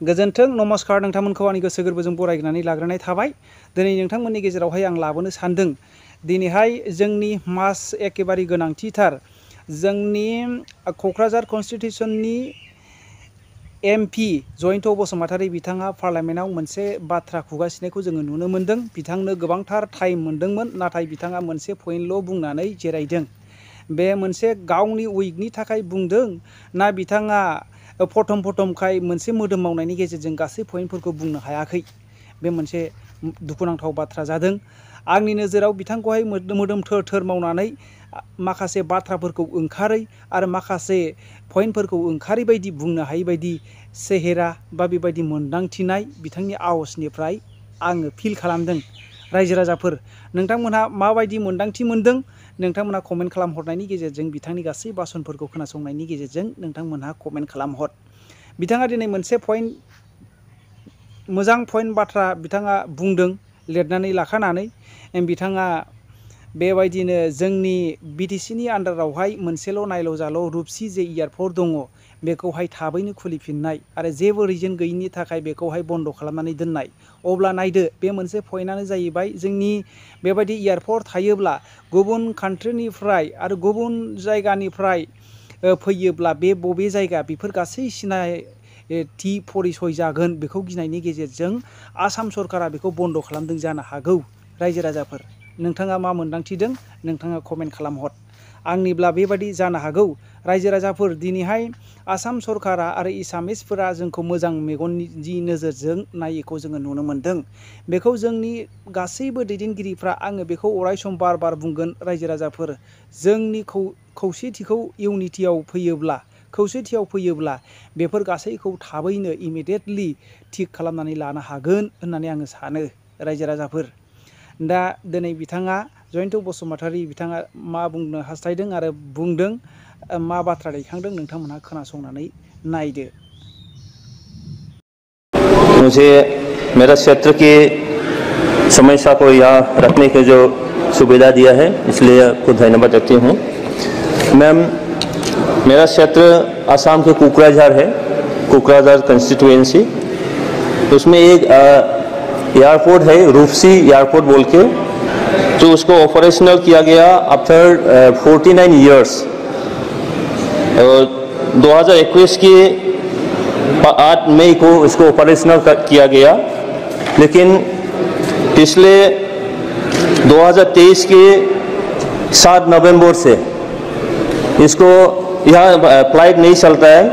गोजोन्थों नमस्कार नोंथांमोनखौ आंनि गोसो गोरबोजों बरायनानै लाग्रोनाय थाबाय। दिनै नोंथांमोननि गेजेरावहाय आं लाबोनो सानदों दिनैहाय जोंनि मास एखेबारे गोनांथिथार जोंनि क'क्राझार कनस्टिटिउसननि एमपि जयन्त बसुमतारी बिथाङा पार्लियामेन्टआव मोनसे बाथ्रा खुगासिनायखौ जोङो नुनो मोन्दों। बिथांनो गोबांथार टाइम मोन्दोंमोन, नाथाय बिथाङा मोनसे पइन्टल' बुंनानै जिरायदों। बे मोनसे गावनि उइकनि थाखाय बुंदों ना बिथाङा फटमखाय मोनसे मोदोम मावनायनि गेजेरजों गासै पइन्टफोरखौ बुंनो हायाखै। बे मोनसे दुखुनांथाव बाथ्रा जादों। आंनि नोजोराव बिथांखौहाय मोदोम थोर मावनानै माखासे बाथ्राफोरखौ ओंखारै आरो माखासे पइन्टफोरखौ ओंखारै बायदि बुंनो हायै बायदि सेहेरा बा बेबायदि मोन्दांथिनाय बिथांनि आवाजनिफ्राय आङो फिल खालामदों। रायजो राजाफोर नोंथांमोनहा माबायदि मोन्दांथि मोनदों नोंथांमोनहा कमेन्ट खालामहरनायनि गेजेरजों बिथांनि गासै भाषणफोरखौ खोनासंनायनि गेजेरजों नोंथांमोनहा कमेन्ट खालामहर। बिथाङा दिनै मोनसे मोजां पइन्ट बाथ्रा बिथाङा बुंदों लिरनानै लाखानानै। बिथाङा बेबायदिनो जोंनि बिटिसिनि आन्दारावहाय मोनसेल' नायल' जाल' रुपसि जे एयारपर्ट दङ बेखौहाय थाबैनो खुलिफिननाय आरो जेबो रिजन गैयिनि थाखाय बेखौहाय बन्द' खालामनानै दोननाय। अब्ला नायदो बे मोनसे पइन्टआनो जाहैबाय जोंनि बेबायदि एयारपर्ट थायोब्ला गुबुन कान्ट्रिनिफ्राय आरो गुबुन जायगानिफ्राय फैयोब्ला बे बबे जायगा बेफोर गासै सिनायथि परिचय जागोन बेखौ गिनायनि गेजेरजों आसाम सरकारा बेखौ बन्द' खालामदों जानो हागौ। रायजो राजाफोर नोंथाङा मा मोन्दांथिदों नोंथाङा कमेन्ट खालामहर। आंनिब्ला बेबादि जानो हागौ। रायजो राजाफोर दिनैहाय आसाम सरकारा आरो एसामिसफोरा जोंखौ मोजां मेगननि नोजोरजों नायैखौ जोङो नुनो मोन्दों। बेखौ जोंनि गासैबो दैदेनगिरिफ्रा आङो बेखौ अरायसम बार बुंगोन। रायजो राजाफोर जोंनि खौसेथिखौ खौसेथियाव फैयोब्ला बेफोर गासैखौ थाबैनो इमिडियेटलि थिग खालामनानै लानो हागोन होननानै आङो सानो। रायजो राजाफोर दा दिनै बिथाङा जयन्त बसुमतारी बिथाङा मा बुंनो हास्थायदों आरो बुंदों मा बाथ्रा दैखांदों नोंथांमोनहा खोनासंनानै नायदो। मुझे मेरा क्षेत्र की समस्या को यहाँ रखने की जो सुविधा दिया है इसलिए आपको धन्यवाद देती हूँ। मैम मेरा क्षेत्र आसाम के कोकराझार है, कोकराझार कंस्टिट्यूएंसी। उसमें एक एयरपोर्ट है रूपसी एयरपोर्ट बोल के, जो उसको ऑपरेशनल किया गया आफ्टर 49 ईयर्स। 2021 की 8 मई को इसको ऑपरेशनल किया गया, लेकिन पिछले 2023 के 7 नवंबर से इसको यहाँ फ्लाइट नहीं चलता है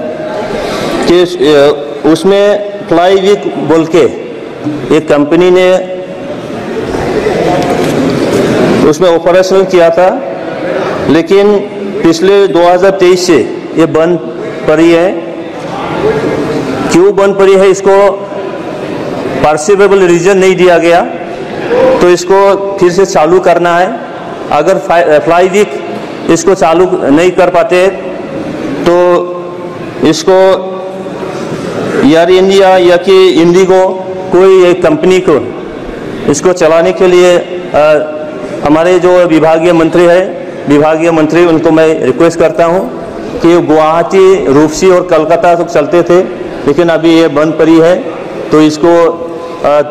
कि उसमें फ्लाईविक बोल के एक कंपनी ने उसमें ऑपरेशन किया था, लेकिन पिछले 2023 से ये बंद पड़ी है। क्यों बंद पड़ी है इसको पर्सिवेबल रीजन नहीं दिया गया, तो इसको फिर से चालू करना है। अगर फ्लाईविक इसको चालू नहीं कर पाते तो इसको एयर इंडिया या कि इंडिगो कोई एक कंपनी को इसको चलाने के लिए हमारे जो विभागीय मंत्री उनको मैं रिक्वेस्ट करता हूं कि गुवाहाटी, रूपसी और कलकत्ता तक चलते थे, लेकिन अभी ये बंद पड़ी है, तो इसको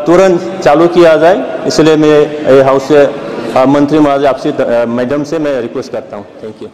तुरंत चालू किया जाए। इसलिए मैं हाउस से मंत्री महोदय आपसे मैडम से मैं रिक्वेस्ट करता हूँ। Thank you.